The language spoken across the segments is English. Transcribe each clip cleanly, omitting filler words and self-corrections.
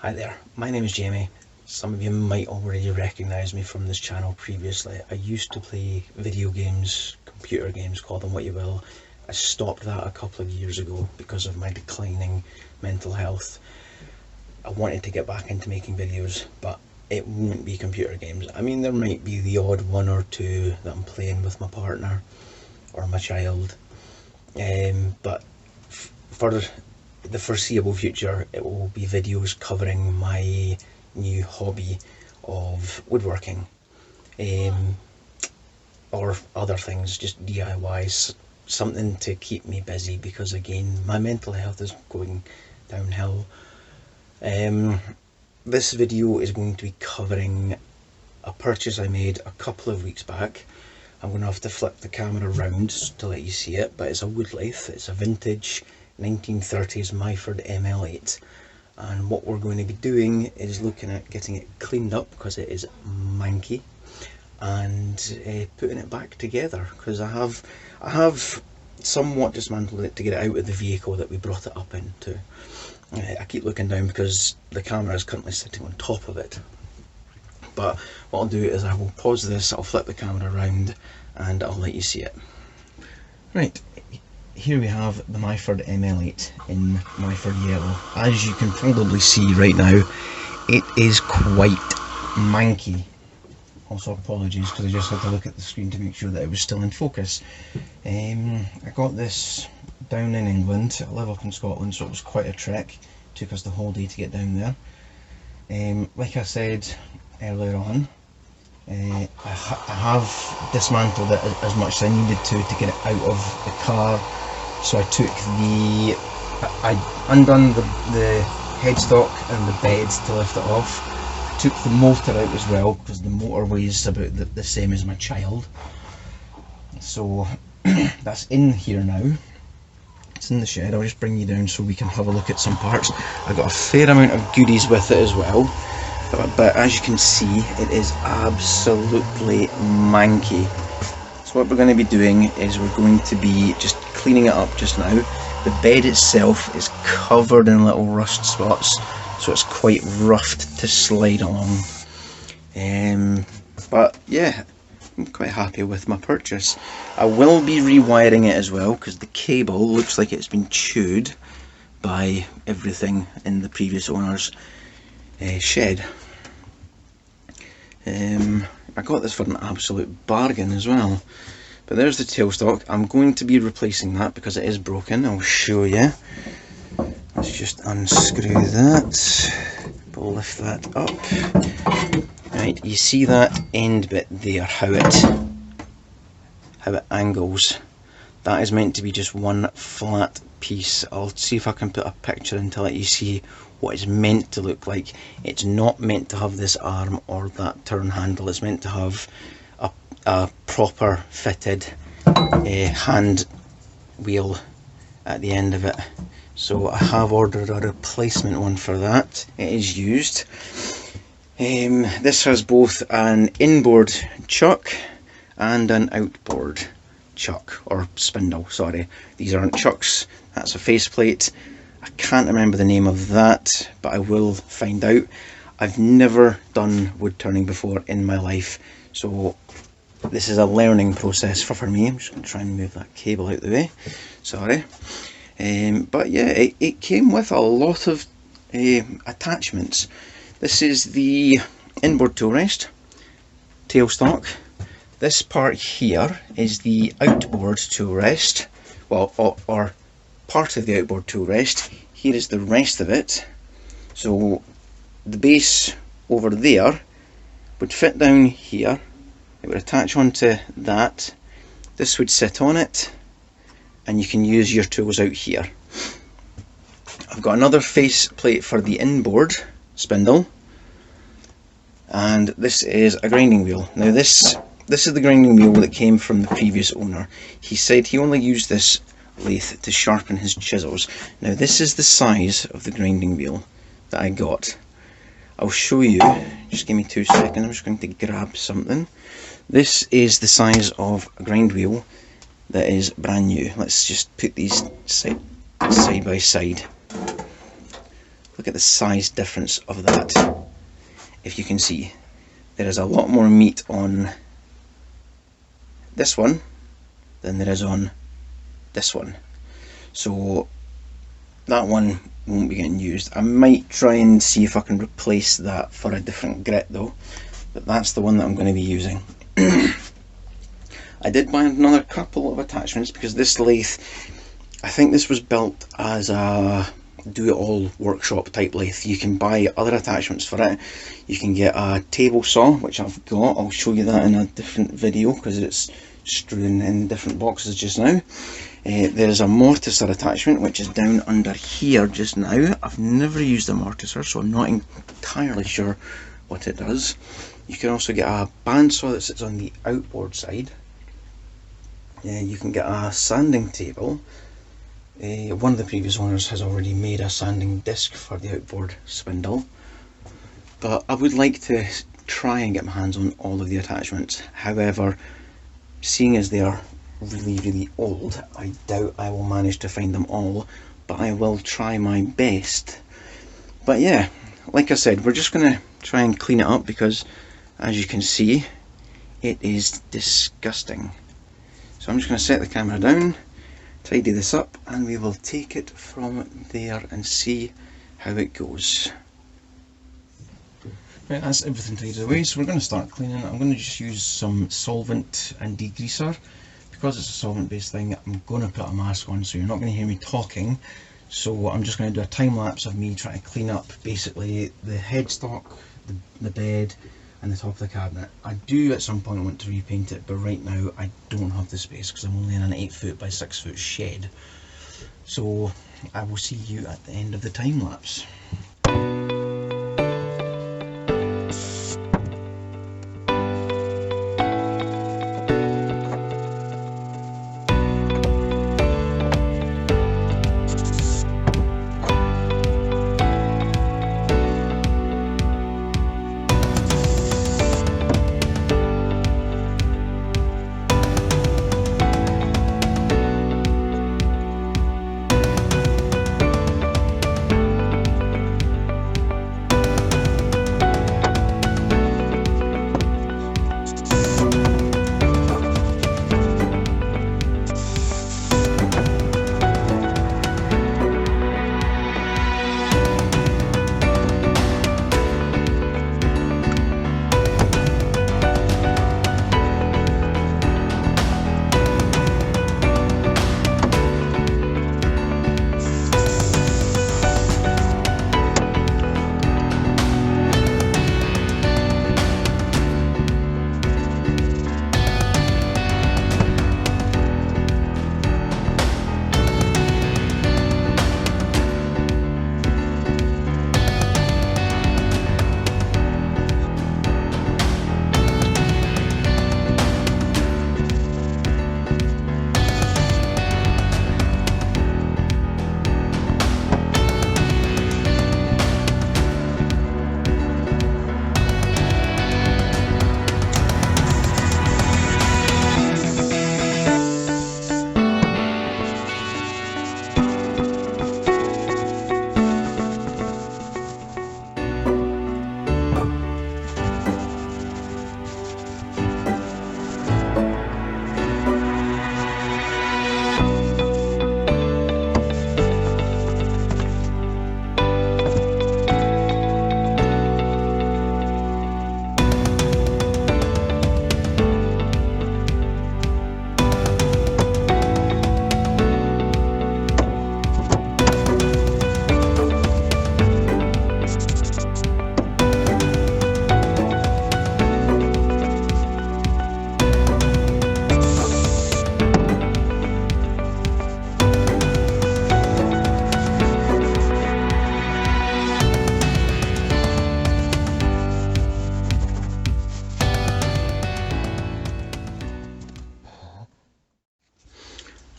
Hi there, my name is Jamie. Some of you might already recognise me from this channel previously. I used to play video games, computer games, call them what you will. I stopped that a couple of years ago because of my declining mental health. I wanted to get back into making videos, but it won't be computer games. I mean, there might be the odd one or two that I'm playing with my partner or my child, but for the foreseeable future it will be videos covering my new hobby of woodworking, or other things, just DIYs, something to keep me busy because again my mental health is going downhill. This video is going to be covering a purchase I made a couple of weeks back. I'm going to have to flip the camera around to let you see it, but it's a wood lathe. It's a vintage 1930s Myford ML8, and what we're going to be doing is looking at getting it cleaned up because it is manky, and putting it back together because I have somewhat dismantled it to get it out of the vehicle that we brought it up into. I keep looking down because the camera is currently sitting on top of it, but what I'll do is I will pause this, I'll flip the camera around and I'll let you see it. Right, here we have the Myford ML8 in Myford yellow. As you can probably see right now, it is quite manky. Also apologies because I just had to look at the screen to make sure that it was still in focus. I got this down in England. I live up in Scotland, so it was quite a trek. It took us the whole day to get down there. Like I said earlier on, I have dismantled it as much as I needed to get it out of the car. So I took I undone the headstock and the bed to lift it off. I took the motor out as well because the motor weighs about the same as my child. So that's in here now. It's in the shed. I'll just bring you down so we can have a look at some parts. I've got a fair amount of goodies with it as well, but as you can see, it is absolutely manky. So what we're going to be doing is we're going to be just cleaning it up just now. The bed itself is covered in little rust spots, so it's quite rough to slide along. But yeah, I'm quite happy with my purchase. I will be rewiring it as well because the cable looks like it's been chewed by everything in the previous owner's shed. I got this for an absolute bargain as well. But there's the tailstock. I'm going to be replacing that because it is broken. I'll show you. Let's just unscrew that. We'll lift that up. Right, you see that end bit there, how it angles. That is meant to be just one flat piece. I'll see if I can put a picture in to let you see what it's meant to look like. It's not meant to have this arm or that turn handle. It's meant to have a proper fitted hand wheel at the end of it. So I have ordered a replacement one for that. It is used. This has both an inboard chuck and an outboard chuck, or spindle, sorry. These aren't chucks, that's a faceplate. I can't remember the name of that, but I will find out. I've never done wood turning before in my life, so this is a learning process for me. I'm just going to try and move that cable out the way, sorry. But yeah, it came with a lot of attachments. This is the inboard tool rest, tailstock. This part here is the outboard tool rest, well, or part of the outboard tool rest. Here is the rest of it. So the base over there would fit down here. It would attach onto that. This would sit on it, and you can use your tools out here. I've got another face plate for the inboard spindle, and this is a grinding wheel. Now this is the grinding wheel that came from the previous owner. He said he only used this lathe to sharpen his chisels. Now this is the size of the grinding wheel that I got. I'll show you, just give me 2 seconds, I'm just going to grab something. This is the size of a grind wheel that is brand new. Let's just put these side by side. look at the size difference of that. If you can see, there is a lot more meat on this one than there is on this one. So that one won't be getting used. I might try and see if I can replace that for a different grit though, but that's the one that I'm going to be using. I did buy another couple of attachments because this lathe, I think this was built as a do-it-all workshop type lathe. You can buy other attachments for it. You can get a table saw, which I've got. I'll show you that in a different video because it's strewn in different boxes just now. There's a mortiser attachment which is down under here just now. I've never used a mortiser, so I'm not entirely sure what it does. You can also get a bandsaw that sits on the outboard side. You can get a sanding table. One of the previous owners has already made a sanding disc for the outboard spindle, but I would like to try and get my hands on all of the attachments. However, seeing as they are really old, I doubt I will manage to find them all, but I will try my best. But yeah, like I said, we're just going to try and clean it up because, as you can see, it is disgusting. So I'm just going to set the camera down, tidy this up, and we will take it from there and see how it goes. Right, that's everything tidied away, so we're going to start cleaning. I'm going to just use some solvent and degreaser. Because it's a solvent based thing, I'm going to put a mask on so you're not going to hear me talking. So I'm just going to do a time lapse of me trying to clean up basically the headstock, the bed and the top of the cabinet. I do at some point want to repaint it, but right now I don't have the space because I'm only in an 8 foot by 6 foot shed. So I will see you at the end of the time lapse.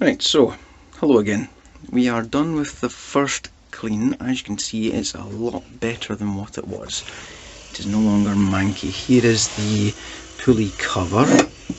Right, so hello again. We are done with the first clean. As you can see, it's a lot better than what it was. It is no longer manky. Here is the pulley cover.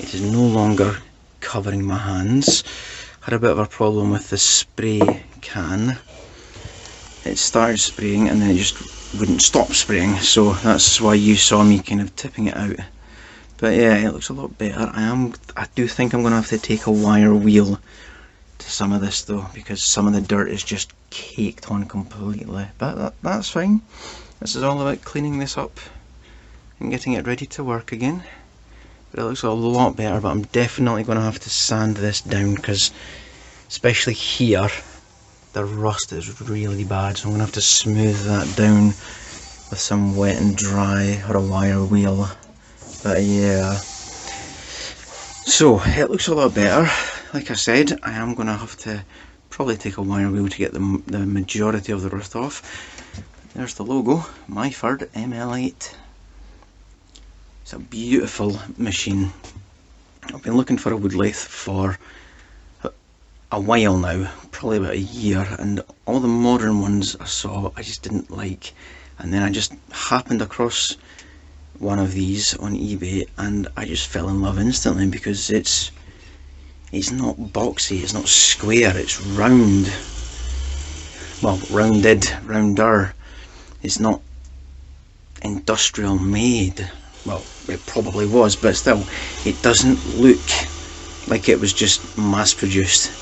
It is no longer covering my hands. Had a bit of a problem with the spray can. it started spraying and then it just wouldn't stop spraying, so that's why you saw me kind of tipping it out. But yeah, it looks a lot better. I do think I'm going to have to take a wire wheel to some of this though, because some of the dirt is just caked on completely, but that's fine. This is all about cleaning this up and getting it ready to work again. But it looks a lot better, but I'm definitely going to have to sand this down, because especially here the rust is really bad, so I'm going to have to smooth that down with some wet and dry or a wire wheel. But yeah, so it looks a lot better. Like I said, I am going to have to probably take a wire wheel to get the majority of the rust off. There's the logo, Myford ML8. It's a beautiful machine. I've been looking for a wood lathe for a while now, probably about a year, and all the modern ones I saw I just didn't like, and then I just happened across one of these on eBay and I just fell in love instantly, because it's not boxy, it's not square, it's round. Well, rounder. It's not industrial made. Well, it probably was, but still, it doesn't look like it was just mass produced.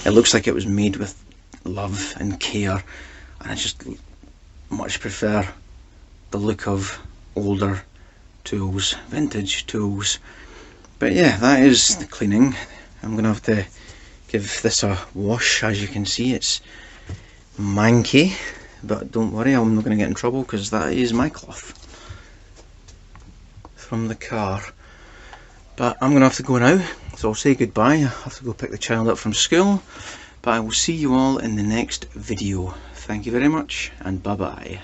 It looks like it was made with love and care, and I just much prefer the look of older tools, vintage tools. But yeah, that is the cleaning. I'm gonna have to give this a wash. As you can see, it's manky, but don't worry, I'm not gonna get in trouble, because that is my cloth from the car. But I'm gonna have to go now, so I'll say goodbye. I have to go pick the child up from school, but I will see you all in the next video. Thank you very much, and bye bye.